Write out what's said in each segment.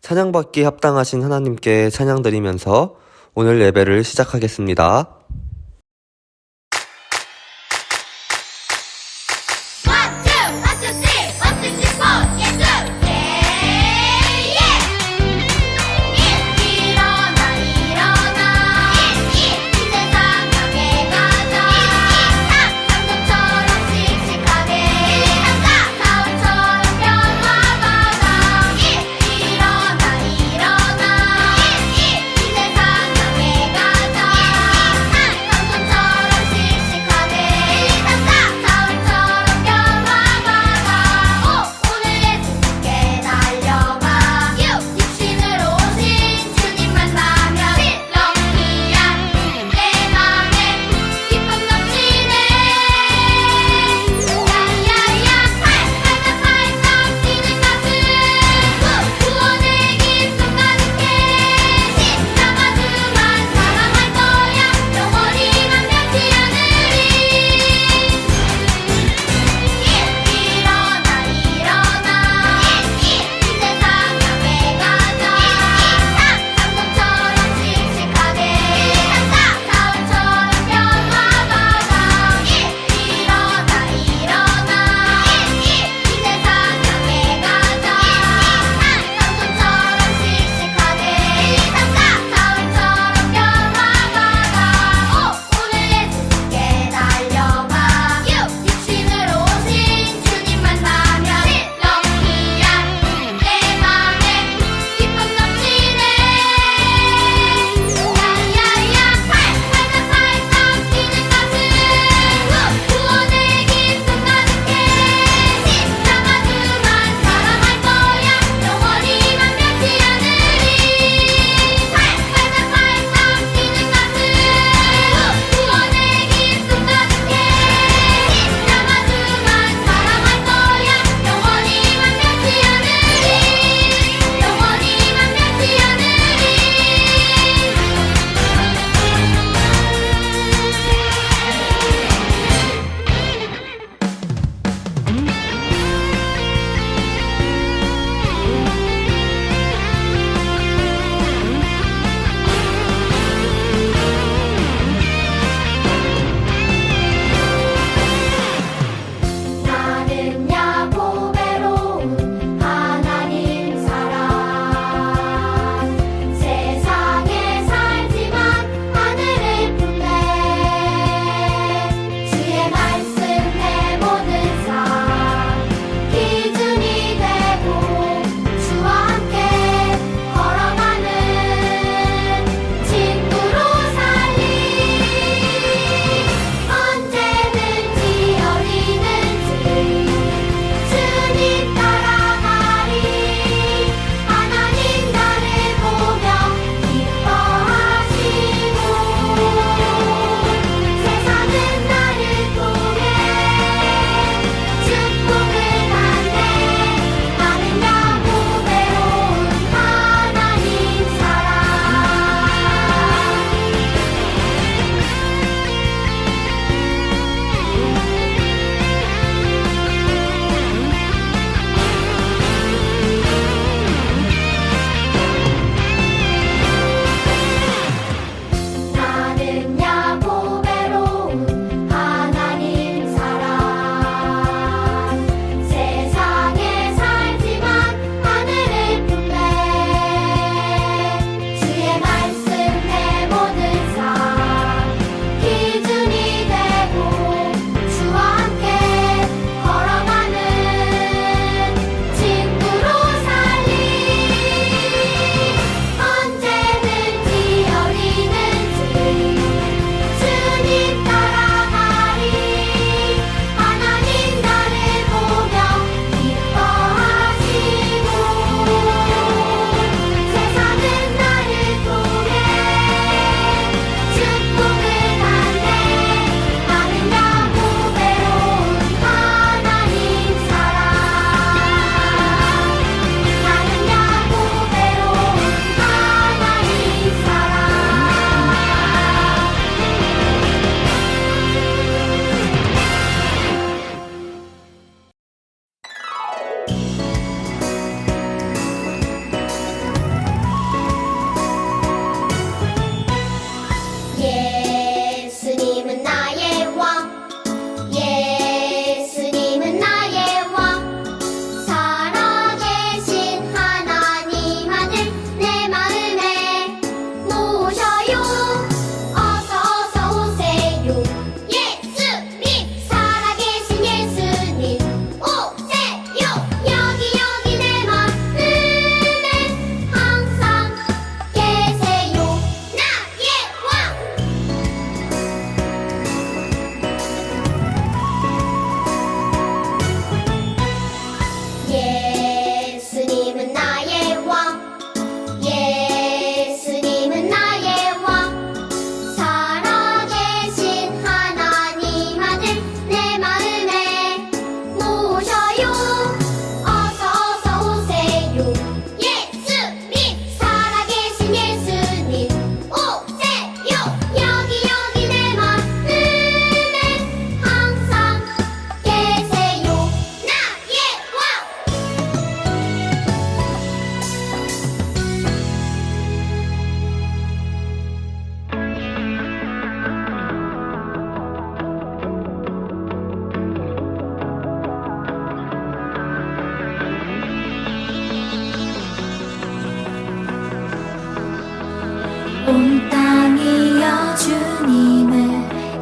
찬양받기 합당하신 하나님께 찬양드리면서 오늘 예배를 시작하겠습니다.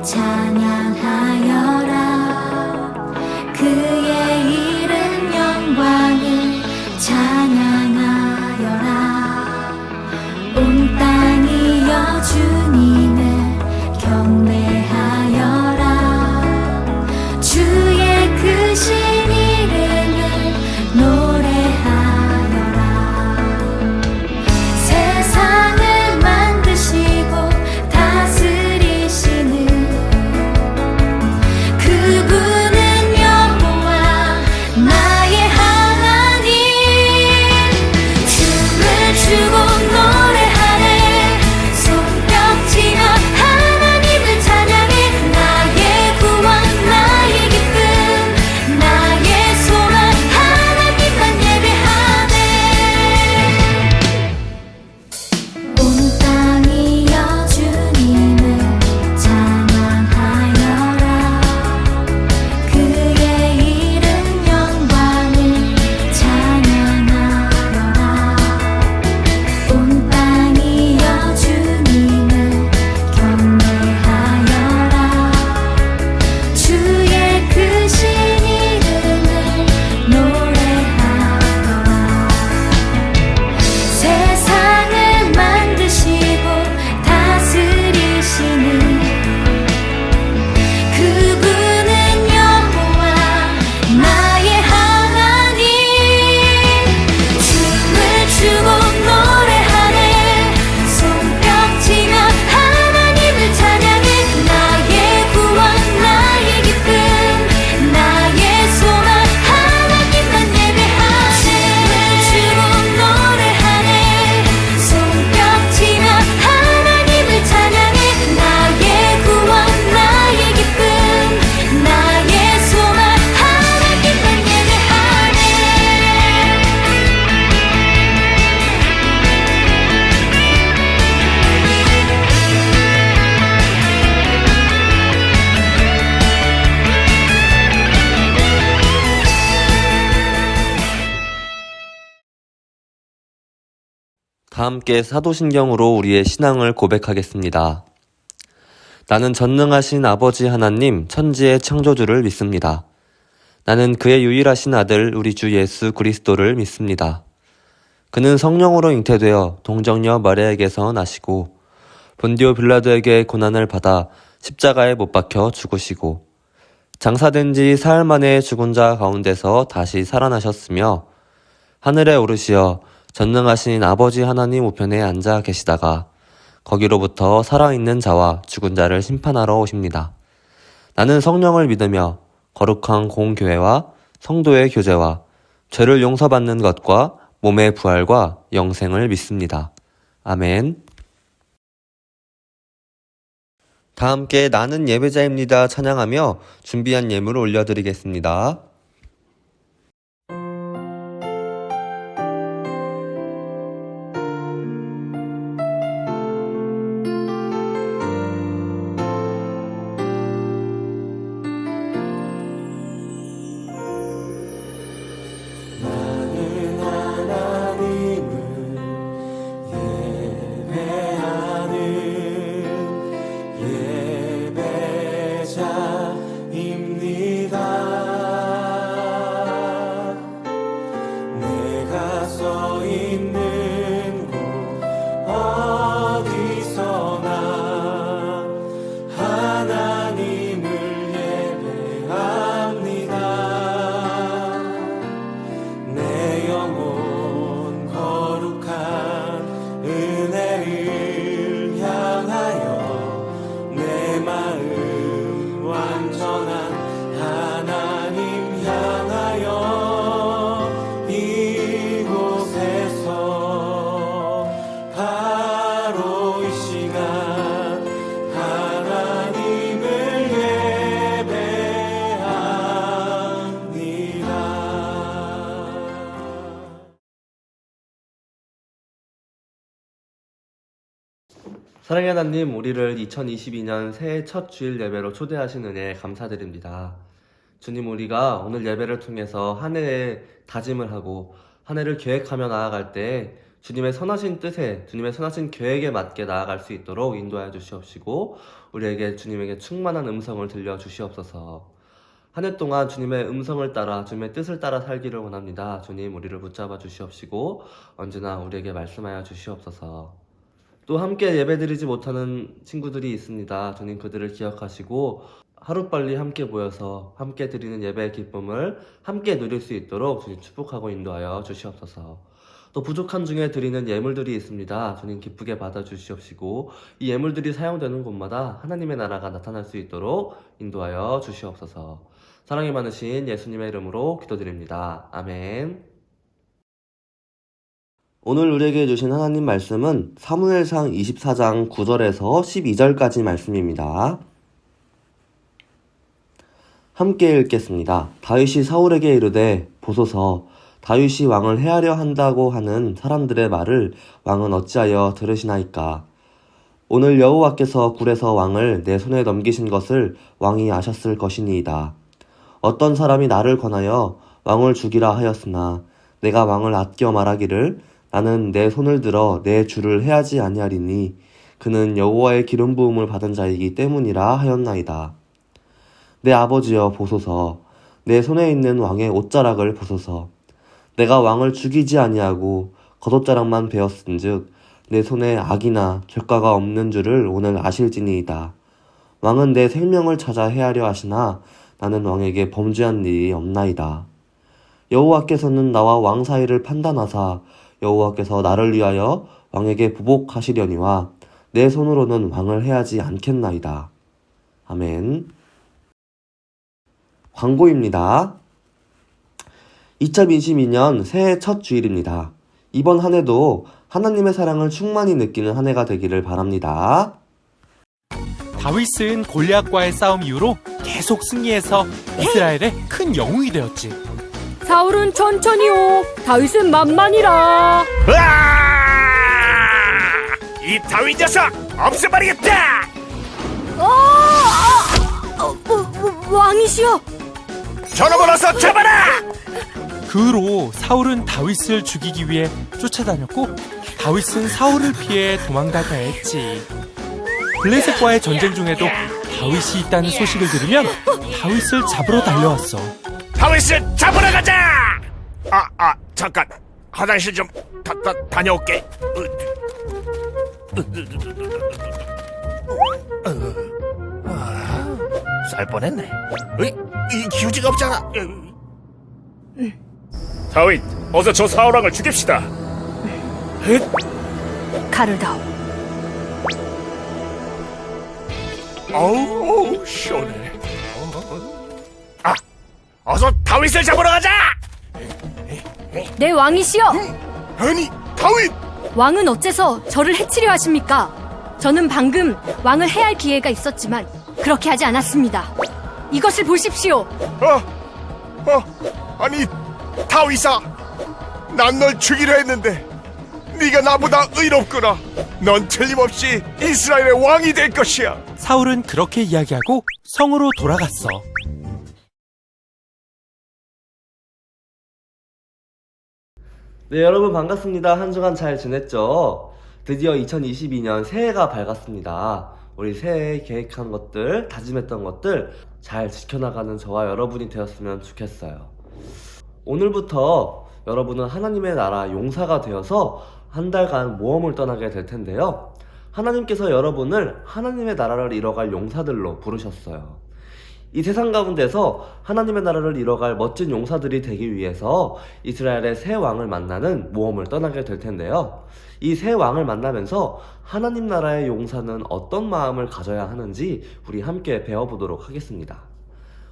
찬양하여라. 그의 이름 영광을 찬양하여라. 온 땅이여 주님을 경배하여라. 주의 크신 이름을 노래하여라. 세상을 만드시고 다스리시는 그분은 여호와 나의 하나님. 춤을 추고 노래하네. 손뼉치며 하나님을 찬양해. 나의 구원 나의 기쁨 나의 소망 하나님만 예배하네. 온 땅이여 주님을 찬양하여라. 그의 이름 영광을 찬양하여라. 온 땅이여 주님을 경배하여라. 주의 크신 이름을 노래하여라. 세상을 만드시고 다스리시는 그분은 여호와 나의 하나님. 춤을 추고 노래하네. 손뼉치며 하나님을 찬양해. 나의 구원 나의 기쁨 나의 소망 하나님만 예배하네. 춤을 추고 노래하네. 손뼉치며 하나님을 찬양해. 나의 구원 나의 기쁨 나의 소망 하나님만 예배하네. 다 함께 사도신경으로 우리의 신앙을 고백하겠습니다. 나는 전능하신 아버지 하나님 천지의 창조주를 믿습니다. 나는 그의 유일하신 아들 우리 주 예수 그리스도를 믿습니다. 그는 성령으로 잉태되어 동정녀 마리아에게서 나시고 본디오 빌라도에게 고난을 받아 십자가에 못 박혀 죽으시고 장사된 지 사흘 만에 죽은 자 가운데서 다시 살아나셨으며 하늘에 오르시어 전능하신 아버지 하나님 우편에 앉아 계시다가 거기로부터 살아있는 자와 죽은 자를 심판하러 오십니다. 나는 성령을 믿으며 거룩한 공교회와 성도의 교제와 죄를 용서받는 것과 몸의 부활과 영생을 믿습니다. 아멘. 다 함께 나는 예배자입니다 찬양하며 준비한 예물을 올려드리겠습니다. 사랑의 하나님, 우리를 2022년 새해 첫 주일 예배로 초대하신 은혜에 감사드립니다. 주님, 우리가 오늘 예배를 통해서 한 해의 다짐을 하고 한 해를 계획하며 나아갈 때 주님의 선하신 뜻에, 주님의 선하신 계획에 맞게 나아갈 수 있도록 인도하여 주시옵시고 우리에게 주님에게 충만한 음성을 들려주시옵소서. 한 해 동안 주님의 음성을 따라 주님의 뜻을 따라 살기를 원합니다. 주님 우리를 붙잡아 주시옵시고 언제나 우리에게 말씀하여 주시옵소서. 또 함께 예배드리지 못하는 친구들이 있습니다. 주님 그들을 기억하시고 하루빨리 함께 모여서 함께 드리는 예배의 기쁨을 함께 누릴 수 있도록 주님 축복하고 인도하여 주시옵소서. 또 부족한 중에 드리는 예물들이 있습니다. 주님 기쁘게 받아주시옵시고 이 예물들이 사용되는 곳마다 하나님의 나라가 나타날 수 있도록 인도하여 주시옵소서. 사랑이 많으신 예수님의 이름으로 기도드립니다. 아멘. 오늘 우리에게 주신 하나님 말씀은 사무엘상 24장 9절에서 12절까지 말씀입니다. 함께 읽겠습니다. 다윗이 사울에게 이르되 보소서 다윗이 왕을 해하려 한다고 하는 사람들의 말을 왕은 어찌하여 들으시나이까. 오늘 여호와께서 굴에서 왕을 내 손에 넘기신 것을 왕이 아셨을 것이니이다. 어떤 사람이 나를 권하여 왕을 죽이라 하였으나 내가 왕을 아껴 말하기를 나는 내 손을 들어 내 주를 해하지 아니하리니 그는 여호와의 기름 부음을 받은 자이기 때문이라 하였나이다. 내 아버지여 보소서 내 손에 있는 왕의 옷자락을 보소서. 내가 왕을 죽이지 아니하고 겉옷자락만 베었은즉 내 손에 악이나 죄가가 없는 줄을 오늘 아실지니이다. 왕은 내 생명을 찾아 해하려 하시나 나는 왕에게 범죄한 일이 없나이다. 여호와께서는 나와 왕 사이를 판단하사 여호와께서 나를 위하여 왕에게 보복하시려니와 내 손으로는 왕을 해하지 않겠나이다. 아멘. 광고입니다. 2022년 새해 첫 주일입니다. 이번 한 해도 하나님의 사랑을 충만히 느끼는 한 해가 되기를 바랍니다. 다윗은 골리앗과의 싸움 이후로 계속 승리해서 이스라엘의 큰 영웅이 되었지. 사울은 천천히요. 다윗은 만만이라. 이 다윗 녀석 없애버리겠다! 왕이시여. 저놈을 어서 잡아라! 그 후로 사울은 다윗을 죽이기 위해 쫓아다녔고 다윗은 사울을 피해 도망다녀야 했지. 블레셋과의 전쟁 중에도 다윗이 있다는 소식을 들으면 다윗을 잡으러 달려왔어. 다윗을 잡으러 가자! 잠깐 화장실 좀 다녀올게. 쌀 뻔했네. 이 기우지가 없잖아. 다윗, 어서 저 사울왕을 죽입시다. 칼을 다오. 어우, 시원해. 어서 다윗을 잡으러 가자! 내 왕이시여. 아니, 다윗! 왕은 어째서 저를 해치려 하십니까? 저는 방금 왕을 해할 기회가 있었지만 그렇게 하지 않았습니다. 이것을 보십시오. 아니, 다윗아, 난 널 죽이려 했는데 네가 나보다 의롭구나. 넌 틀림없이 이스라엘의 왕이 될 것이야. 사울은 그렇게 이야기하고 성으로 돌아갔어. 네, 여러분 반갑습니다. 한 주간 잘 지냈죠? 드디어 2022년 새해가 밝았습니다. 우리 새해에 계획한 것들, 다짐했던 것들 잘 지켜나가는 저와 여러분이 되었으면 좋겠어요. 오늘부터 여러분은 하나님의 나라 용사가 되어서 한 달간 모험을 떠나게 될 텐데요. 하나님께서 여러분을 하나님의 나라를 이뤄갈 용사들로 부르셨어요. 이 세상 가운데서 하나님의 나라를 이뤄갈 멋진 용사들이 되기 위해서 이스라엘의 새 왕을 만나는 모험을 떠나게 될 텐데요. 이 새 왕을 만나면서 하나님 나라의 용사는 어떤 마음을 가져야 하는지 우리 함께 배워보도록 하겠습니다.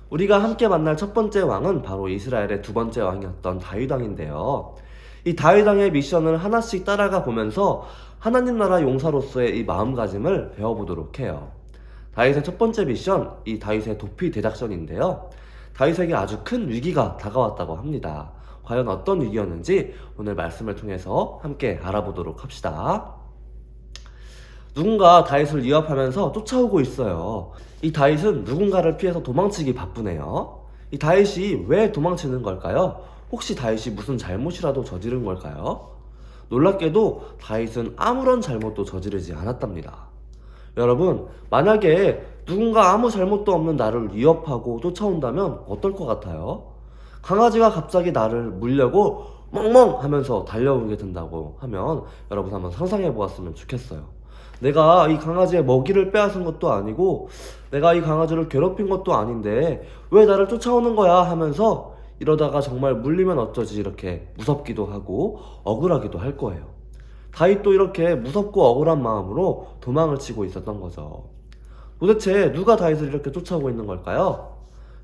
우리가 함께 만날 첫 번째 왕은 바로 이스라엘의 두 번째 왕이었던 다윗 왕인데요. 이 다윗 왕의 미션을 하나씩 따라가 보면서 하나님 나라 용사로서의 이 마음가짐을 배워보도록 해요. 다윗의 첫 번째 미션, 이 다윗의 도피 대작전인데요. 다윗에게 아주 큰 위기가 다가왔다고 합니다. 과연 어떤 위기였는지 오늘 말씀을 통해서 함께 알아보도록 합시다. 누군가 다윗을 위협하면서 쫓아오고 있어요. 이 다윗은 누군가를 피해서 도망치기 바쁘네요. 이 다윗이 왜 도망치는 걸까요? 혹시 다윗이 무슨 잘못이라도 저지른 걸까요? 놀랍게도 다윗은 아무런 잘못도 저지르지 않았답니다. 여러분, 만약에 누군가 아무 잘못도 없는 나를 위협하고 쫓아온다면 어떨 것 같아요? 강아지가 갑자기 나를 물려고 멍멍 하면서 달려오게 된다고 하면 여러분 한번 상상해 보았으면 좋겠어요. 내가 이 강아지의 먹이를 빼앗은 것도 아니고 내가 이 강아지를 괴롭힌 것도 아닌데 왜 나를 쫓아오는 거야 하면서 이러다가 정말 물리면 어쩌지 이렇게 무섭기도 하고 억울하기도 할 거예요. 다윗도 이렇게 무섭고 억울한 마음으로 도망을 치고 있었던 거죠. 도대체 누가 다윗을 이렇게 쫓아오고 있는 걸까요?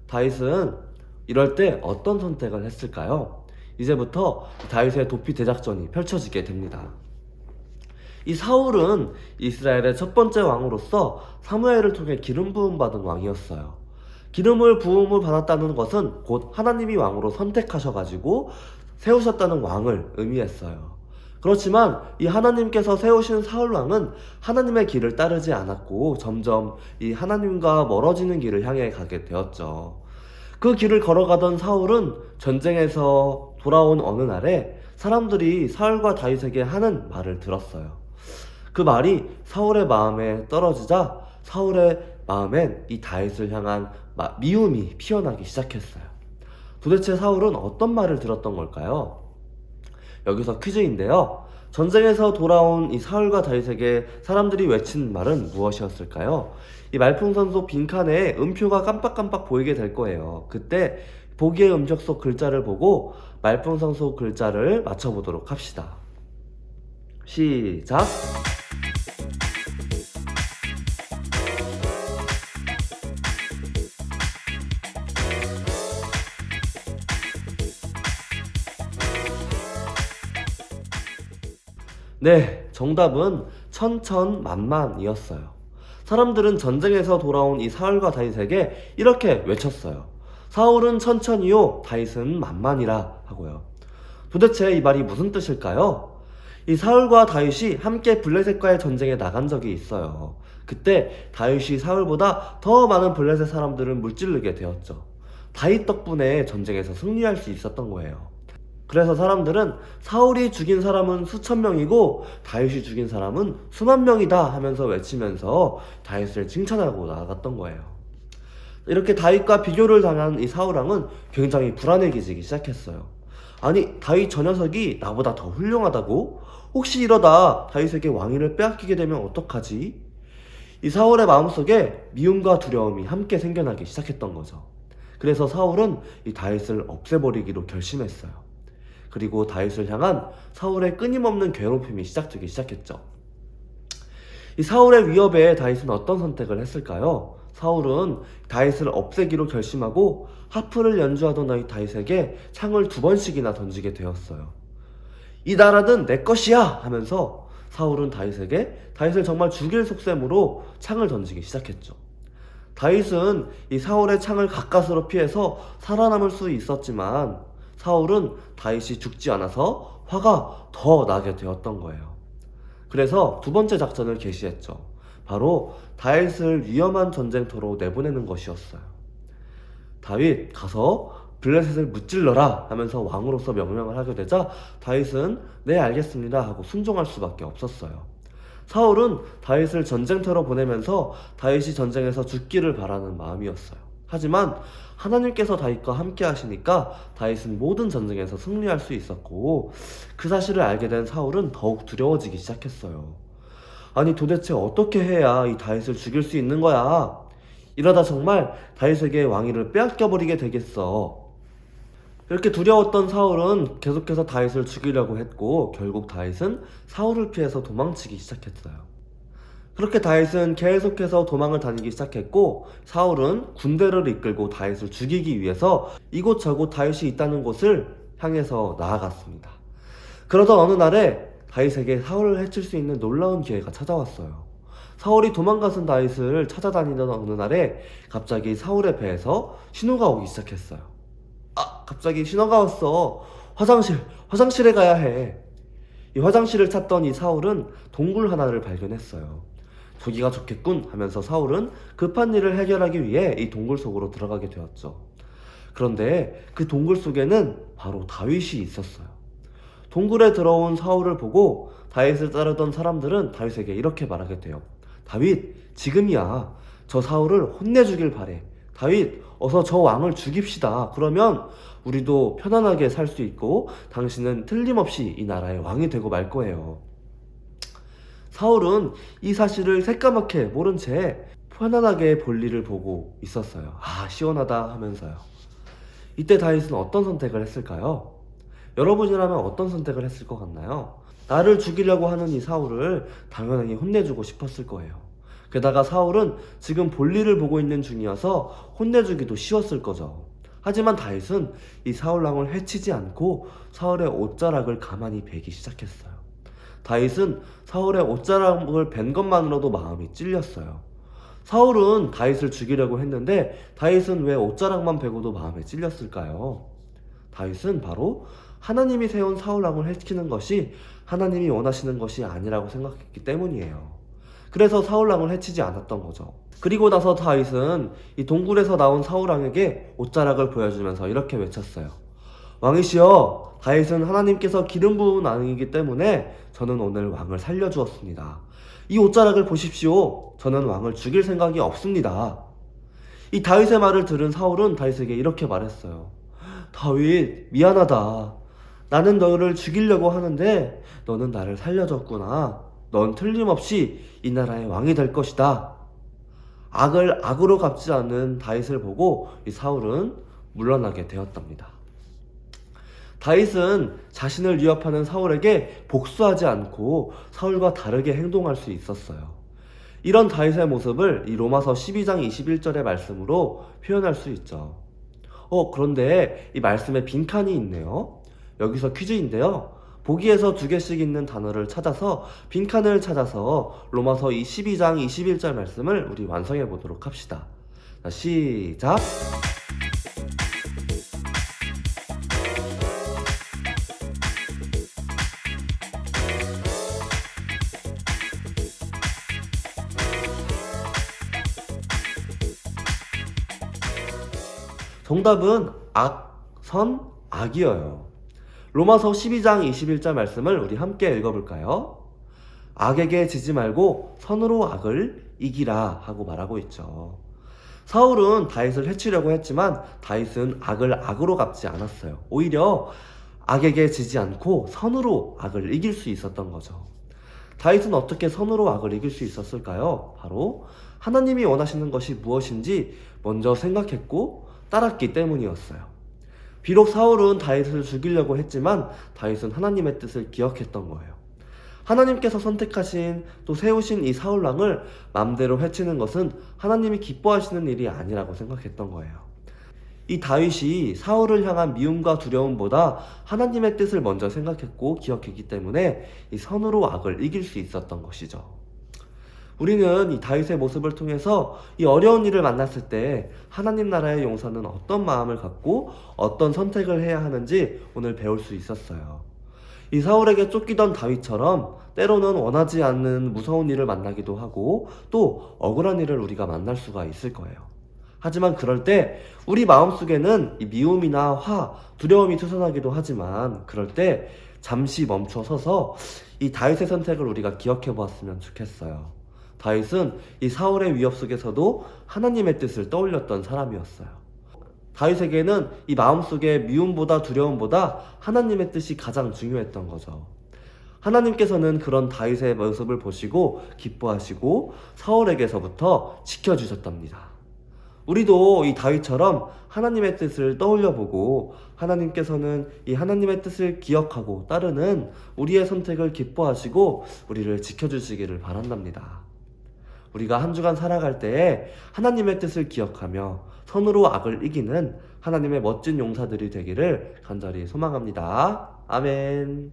다윗은 이럴 때 어떤 선택을 했을까요? 이제부터 다윗의 도피 대작전이 펼쳐지게 됩니다. 이 사울은 이스라엘의 첫 번째 왕으로서 사무엘을 통해 기름 부음 받은 왕이었어요. 기름을 부음을 받았다는 것은 곧 하나님이 왕으로 선택하셔가지고 세우셨다는 왕을 의미했어요. 그렇지만 이 하나님께서 세우신 사울 왕은 하나님의 길을 따르지 않았고 점점 이 하나님과 멀어지는 길을 향해 가게 되었죠. 그 길을 걸어가던 사울은 전쟁에서 돌아온 어느 날에 사람들이 사울과 다윗에게 하는 말을 들었어요. 그 말이 사울의 마음에 떨어지자 사울의 마음엔 이 다윗을 향한 미움이 피어나기 시작했어요. 도대체 사울은 어떤 말을 들었던 걸까요? 여기서 퀴즈인데요. 전쟁에서 돌아온 이 사울과 다윗에게 사람들이 외친 말은 무엇이었을까요? 이 말풍선소 빈칸에 음표가 깜빡깜빡 보이게 될 거예요. 그때 보기의 음식 속 글자를 보고 말풍선소 글자를 맞춰보도록 합시다. 시작! 네, 정답은 천천만만이었어요. 사람들은 전쟁에서 돌아온 이 사울과 다윗에게 이렇게 외쳤어요. 사울은 천천히요, 다윗은 만만이라 하고요. 도대체 이 말이 무슨 뜻일까요? 이 사울과 다윗이 함께 블레셋과의 전쟁에 나간 적이 있어요. 그때 다윗이 사울보다 더 많은 블레셋 사람들을 물찌르게 되었죠. 다윗 덕분에 전쟁에서 승리할 수 있었던 거예요. 그래서 사람들은 사울이 죽인 사람은 수천 명이고 다윗이 죽인 사람은 수만 명이다 하면서 외치면서 다윗을 칭찬하고 나아갔던 거예요. 이렇게 다윗과 비교를 당한 이 사울왕은 굉장히 불안해지기 시작했어요. 아니, 다윗 저 녀석이 나보다 더 훌륭하다고? 혹시 이러다 다윗에게 왕위를 빼앗기게 되면 어떡하지? 이 사울의 마음속에 미움과 두려움이 함께 생겨나기 시작했던 거죠. 그래서 사울은 이 다윗을 없애버리기로 결심했어요. 그리고 다윗을 향한 사울의 끊임없는 괴롭힘이 시작되기 시작했죠. 이 사울의 위협에 다윗은 어떤 선택을 했을까요? 사울은 다윗을 없애기로 결심하고 하프를 연주하던 다윗에게 창을 2번씩이나 던지게 되었어요. 이 나라는 내 것이야 하면서 사울은 다윗에게 다윗을 정말 죽일 속셈으로 창을 던지기 시작했죠. 다윗은 이 사울의 창을 가까스로 피해서 살아남을 수 있었지만 사울은 다윗이 죽지 않아서 화가 더 나게 되었던 거예요. 그래서 두 번째 작전을 개시했죠. 바로 다윗을 위험한 전쟁터로 내보내는 것이었어요. 다윗 가서 블레셋을 무찔러라 하면서 왕으로서 명령을 하게 되자 다윗은 네 알겠습니다 하고 순종할 수밖에 없었어요. 사울은 다윗을 전쟁터로 보내면서 다윗이 전쟁에서 죽기를 바라는 마음이었어요. 하지만 하나님께서 다윗과 함께 하시니까 다윗은 모든 전쟁에서 승리할 수 있었고 그 사실을 알게 된 사울은 더욱 두려워지기 시작했어요. 아니 도대체 어떻게 해야 이 다윗을 죽일 수 있는 거야? 이러다 정말 다윗에게 왕위를 빼앗겨버리게 되겠어. 이렇게 두려웠던 사울은 계속해서 다윗을 죽이려고 했고 결국 다윗은 사울을 피해서 도망치기 시작했어요. 그렇게 다윗은 계속해서 도망을 다니기 시작했고 사울은 군대를 이끌고 다윗을 죽이기 위해서 이곳저곳 다윗이 있다는 곳을 향해서 나아갔습니다. 그러던 어느 날에 다윗에게 사울을 해칠 수 있는 놀라운 기회가 찾아왔어요. 사울이 도망가선 다윗을 찾아다니던 어느 날에 갑자기 사울의 배에서 신호가 오기 시작했어요. 갑자기 신호가 왔어. 화장실에 가야 해. 이 화장실을 찾던 이 사울은 동굴 하나를 발견했어요. 저기가 좋겠군 하면서 사울은 급한 일을 해결하기 위해 이 동굴 속으로 들어가게 되었죠. 그런데 그 동굴 속에는 바로 다윗이 있었어요. 동굴에 들어온 사울을 보고 다윗을 따르던 사람들은 다윗에게 이렇게 말하게 돼요. 다윗, 지금이야. 저 사울을 혼내주길 바래. 다윗, 어서 저 왕을 죽입시다. 그러면 우리도 편안하게 살 수 있고 당신은 틀림없이 이 나라의 왕이 되고 말 거예요. 사울은 이 사실을 새까맣게 모른 채 편안하게 볼일을 보고 있었어요. 아, 시원하다 하면서요. 이때 다윗은 어떤 선택을 했을까요? 여러분이라면 어떤 선택을 했을 것 같나요? 나를 죽이려고 하는 이 사울을 당연히 혼내주고 싶었을 거예요. 게다가 사울은 지금 볼일을 보고 있는 중이어서 혼내주기도 쉬웠을 거죠. 하지만 다윗은 이 사울왕을 해치지 않고 사울의 옷자락을 가만히 베기 시작했어요. 다윗은 사울의 옷자락을 벤 것만으로도 마음이 찔렸어요. 사울은 다윗을 죽이려고 했는데 다윗은 왜 옷자락만 베고도 마음에 찔렸을까요? 다윗은 바로 하나님이 세운 사울왕을 해치는 것이 하나님이 원하시는 것이 아니라고 생각했기 때문이에요. 그래서 사울왕을 해치지 않았던 거죠. 그리고 나서 다윗은 이 동굴에서 나온 사울왕에게 옷자락을 보여주면서 이렇게 외쳤어요. 왕이시여, 다윗은 하나님께서 기름 부은 왕이기 때문에 저는 오늘 왕을 살려주었습니다. 이 옷자락을 보십시오. 저는 왕을 죽일 생각이 없습니다. 이 다윗의 말을 들은 사울은 다윗에게 이렇게 말했어요. 다윗, 미안하다. 나는 너를 죽이려고 하는데 너는 나를 살려줬구나. 넌 틀림없이 이 나라의 왕이 될 것이다. 악을 악으로 갚지 않는 다윗을 보고 이 사울은 물러나게 되었답니다. 다윗은 자신을 위협하는 사울에게 복수하지 않고 사울과 다르게 행동할 수 있었어요. 이런 다윗의 모습을 이 로마서 12장 21절의 말씀으로 표현할 수 있죠. 그런데 이 말씀에 빈칸이 있네요. 여기서 퀴즈인데요. 보기에서 2개씩 있는 단어를 찾아서 빈칸을 찾아서 로마서 12장 21절 말씀을 우리 완성해 보도록 합시다. 자, 시작! 정답은 악, 선, 악이어요. 로마서 12장 21절 말씀을 우리 함께 읽어볼까요? 악에게 지지 말고 선으로 악을 이기라 하고 말하고 있죠. 사울은 다윗을 해치려고 했지만 다윗은 악을 악으로 갚지 않았어요. 오히려 악에게 지지 않고 선으로 악을 이길 수 있었던 거죠. 다윗은 어떻게 선으로 악을 이길 수 있었을까요? 바로 하나님이 원하시는 것이 무엇인지 먼저 생각했고 따랐기 때문이었어요. 비록 사울은 다윗을 죽이려고 했지만 다윗은 하나님의 뜻을 기억했던 거예요. 하나님께서 선택하신 또 세우신 이 사울왕을 맘대로 해치는 것은 하나님이 기뻐하시는 일이 아니라고 생각했던 거예요. 이 다윗이 사울을 향한 미움과 두려움보다 하나님의 뜻을 먼저 생각했고 기억했기 때문에 이 선으로 악을 이길 수 있었던 것이죠. 우리는 이 다윗의 모습을 통해서 이 어려운 일을 만났을 때 하나님 나라의 용사는 어떤 마음을 갖고 어떤 선택을 해야 하는지 오늘 배울 수 있었어요. 이 사울에게 쫓기던 다윗처럼 때로는 원하지 않는 무서운 일을 만나기도 하고 또 억울한 일을 우리가 만날 수가 있을 거예요. 하지만 그럴 때 우리 마음속에는 이 미움이나 화, 두려움이 투선하기도 하지만 그럴 때 잠시 멈춰 서서 이 다윗의 선택을 우리가 기억해 보았으면 좋겠어요. 다윗은 이 사울의 위협 속에서도 하나님의 뜻을 떠올렸던 사람이었어요. 다윗에게는 이 마음속에 미움보다 두려움보다 하나님의 뜻이 가장 중요했던 거죠. 하나님께서는 그런 다윗의 모습을 보시고 기뻐하시고 사울에게서부터 지켜주셨답니다. 우리도 이 다윗처럼 하나님의 뜻을 떠올려보고 하나님께서는 이 하나님의 뜻을 기억하고 따르는 우리의 선택을 기뻐하시고 우리를 지켜주시기를 바란답니다. 우리가 한 주간 살아갈 때에 하나님의 뜻을 기억하며 선으로 악을 이기는 하나님의 멋진 용사들이 되기를 간절히 소망합니다. 아멘.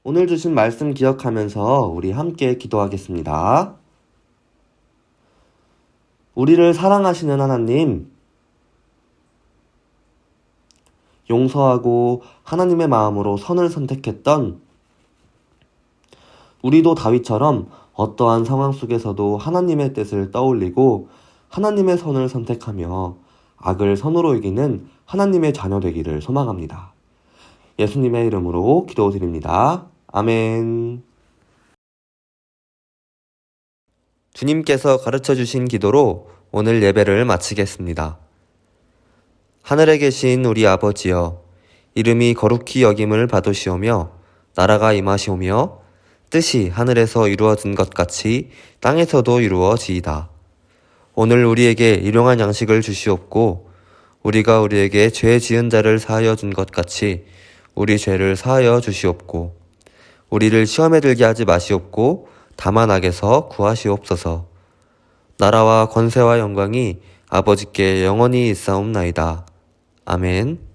오늘 주신 말씀 기억하면서 우리 함께 기도하겠습니다. 우리를 사랑하시는 하나님, 용서하고 하나님의 마음으로 선을 선택했던 우리도 다윗처럼 어떠한 상황 속에서도 하나님의 뜻을 떠올리고 하나님의 선을 선택하며 악을 선으로 이기는 하나님의 자녀 되기를 소망합니다. 예수님의 이름으로 기도드립니다. 아멘. 주님께서 가르쳐 주신 기도로 오늘 예배를 마치겠습니다. 하늘에 계신 우리 아버지여, 이름이 거룩히 여김을 받으시오며 나라가 임하시오며 뜻이 하늘에서 이루어진 것 같이 땅에서도 이루어지이다. 오늘 우리에게 일용할 양식을 주시옵고 우리가 우리에게 죄 지은 자를 사하여 준 것 같이 우리 죄를 사하여 주시옵고 우리를 시험에 들게 하지 마시옵고 다만 악에서 구하시옵소서. 나라와 권세와 영광이 아버지께 영원히 있사옵나이다. 아멘.